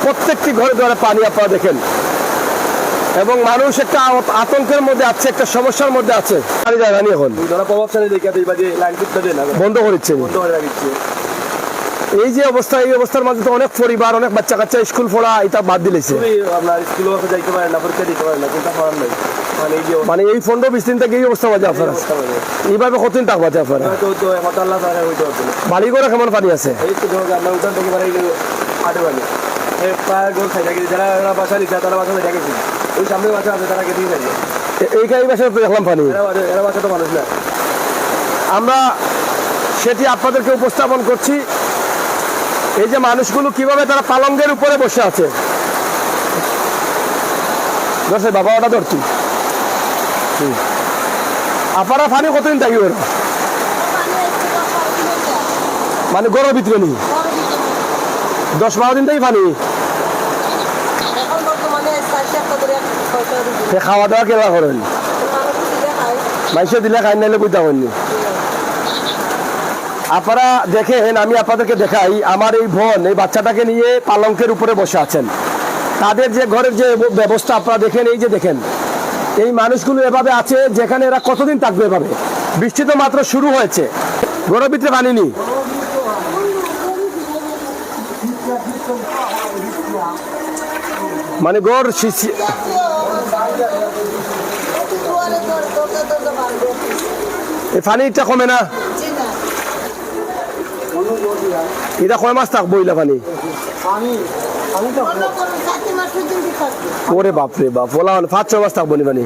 প্রত্যেকটি ঘরে ঘরে পানি আপনারা দেখেন, এবং মানুষ একটা আতঙ্কের মধ্যে আছে, একটা সমস্যার মধ্যে আছে। পানি যায় না এখন বন্ধ করেছে। এই যে অবস্থা, এই অবস্থার মাঝে তো অনেক পরিবার, অনেক বাচ্চা কাচ্চা স্কুল পড়া এটা বাদ দিলেছে। মানে এই 15-20 দিন থেকে এই অবস্থা বাজে আপনারা, এইভাবে কতদিন থাকবা আপনারা? বাড়ি করে কেমন পানি আছে? এই বাসায় দেখলাম পানি। আমরা সেটি আপনাদেরকে উপস্থাপন করছি। এই যে মানুষগুলো কিভাবে তারা পালঙ্গের উপরে বসে আছে। ধরছে বাবা, ওটা ধরছি। আপনারা পানি কতদিন থাকি ওরা? মানে গরমের ভিতরে নেই 10-12 দিন থেকে পানি। খাওয়া দাওয়া কেনা করেন? মাইসে দিলে খাই, নাইলে বুঝতে পারেননি। আপনারা দেখেন, আমি আপনাদেরকে দেখাই, আমার এই বোন এই বাচ্চাটাকে নিয়ে পালঙ্কের উপরে বসে আছেন। তাদের যে ঘরের যে ব্যবস্থা আপনারা দেখেন, এই যে দেখেন এই মানুষগুলো এভাবে আছে, যেখানে এরা কতদিন থাকবে এভাবে? বৃষ্টি তো মাত্র শুরু হয়েছে, ঘরের ভিতরে পানি নেই। মানে ঘর এই পানিটা কমে না। এটা কয় মাস থাকবো ইলা পানি? ওরে বাপরে বাপ, বলা 5-6 মাস থাকবো নি পানি।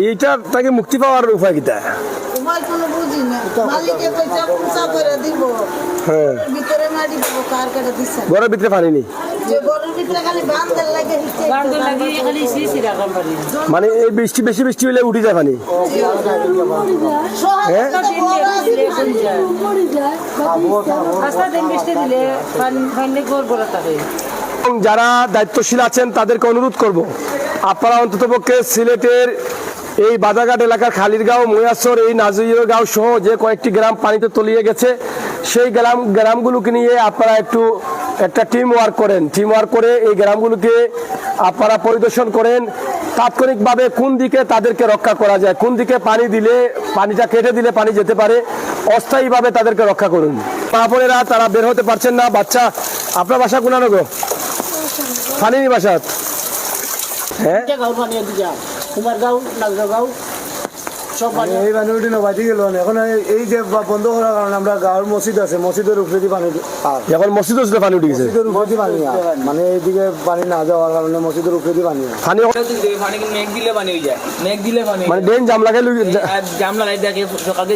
এইটা তাকে মুক্তি পাওয়ার উপায় কিটা? ঘরের ভিতরে পানি নেই, মানে এই বৃষ্টি বেশি বৃষ্টি হলে উঠে যায় পানি। যারা দায়িত্বশীল আছেন তাদেরকে অনুরোধ করব, আপনারা অন্ততপক্ষে সিলেটের এই বাজারঘাট এলাকার খালিরগাঁও, ময়াসর, এই নাজিরগাঁও সহ যে কয়েকটি গ্রাম পানিতে তলিয়ে গেছে, সেই গ্রামগুলোকে নিয়ে আপনারা একটা টিম ওয়ার্ক করেন। টিম ওয়ার্ক করে এই গ্রামগুলোকে আপনারা পরিদর্শন করেন, তাৎক্ষণিকভাবে কোন দিকে তাদেরকে রক্ষা করা যায়, কোন দিকে পানি দিলে, পানিটা কেটে দিলে পানি যেতে পারে, অস্থায়ীভাবে তাদেরকে রক্ষা করুন। মা-বোনেরা তারা বের হতে পারছেন না। বাচ্চা, আপনার বাসা কোনানো গো? পানি নি বাসা? হ্যাঁ, এই পানি উঠি নবাইতে গেল। এখন এই যে বন্ধ করার কারণে আমরা গাঁয়ের মসজিদ আছে, মসজিদের উপরে দিয়ে পানি, এখন মসজিদ আসলে পানি উঠে গেছে, মসজিদের উপরে দিয়ে পানি, মানে এইদিকে পানি না যাওয়ার কারণে মসজিদের উপরে দিয়ে পানি পানি মেঘ দিলে পানি হয়ে যায়। মেঘ দিলে পানি মানে ড্রেন জাম লাগাই জাম লাগাই দেখে সকালে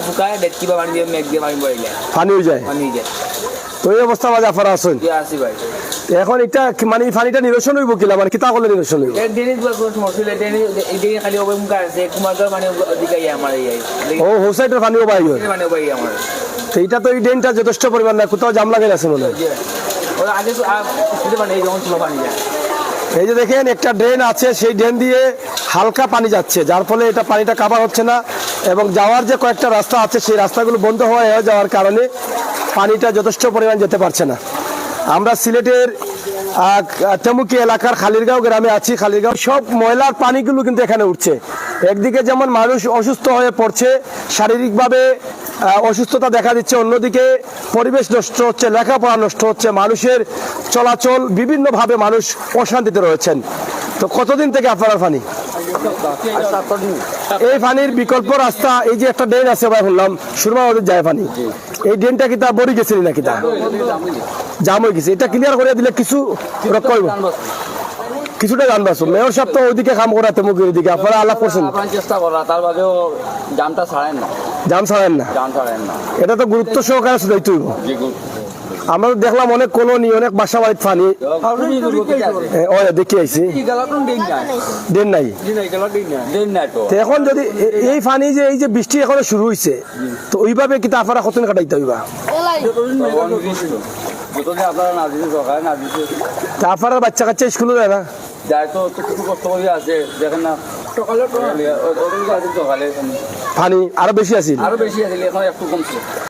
শুকায় দেখি পানি দিয়ে মেঘ দিয়ে পানি বয়ে যায়, পানি হয়ে যায়, পানি হয়ে যায়। তো এই অবস্থা মাঝে আপনারা আছেন। এখন এটা মানে পানিটা নিরসন হইব কিলা, মানে কিতা করলে নিরসন হইব? ও হোসাইটের পানিও পাই, এইটা তো এই ড্রেনটা যথেষ্ট পরিমাণ না, কোথাও জাম লাগাই আছে মনে হয়। এই যে দেখেন একটা ড্রেন আছে, সেই ড্রেন দিয়ে হালকা পানি যাচ্ছে, যার ফলে এটা পানিটা কাভার হচ্ছে না, এবং যাওয়ার যে কয়েকটা রাস্তা আছে সেই রাস্তাগুলো বন্ধ হয়ে যাওয়ার কারণে পানিটা যথেষ্ট পরিমাণ যেতে পারছে না। আমরা সিলেটের তেমুকি এলাকার খালিরগাঁও গ্রামে আছি। খালিরগাঁও সব ময়লার পানিগুলো কিন্তু এখানে উঠছে। একদিকে যেমন মানুষ অসুস্থ হয়ে পড়ছে, শারীরিকভাবে অসুস্থতা দেখা দিচ্ছে, অন্যদিকে পরিবেশ নষ্ট হচ্ছে, লেখাপড়া নষ্ট হচ্ছে, মানুষের চলাচল বিভিন্নভাবে মানুষ অশান্তিতে রয়েছেন। তো কতদিন থেকে আপনার পানি? এই পানির বিকল্প রাস্তা, এই যে একটা ড্রেন আছে ভাই, বললাম সুরমা নদীর যায় পানি, এই ড্রেনটা কি তা বড়ি গেছে নাকি তা জাম হয়ে গেছে? এটা ক্লিয়ার করে দিলে কিছু রক্ষা হইব, কিছুটা জানবাস। মেয়র সাহেব তো ওইদিকে কাম করাতে মুখ ওইদিকে আপনারা আলাপ করছেন, চেষ্টা করা, তার বাদেও জামটা ছাড়েন না, জাম ছাড়েন না, জাম ছাড়েন না। এটা তো গুরুত্ব সহকারে দায়িত্ব হইব। আমরা দেখলাম অনেক কলোনি, অনেক বাসা বাড়ির পানি দেখে আইসি, ড্রেন নাই। এখন যদি এই পানি যে এই যে বৃষ্টি এখন শুরু হয়েছে, তো ওইভাবে কিন্তু আপনারা কতদিন কাটাইতে হইবা? আপনারা বাচ্চা কাচ্চা স্কুলে যায় না, যায় তো একটু কষ্ট করে আছে, দেখেন না সকালে পানি আরো বেশি আছে, এখন একটু কমছে।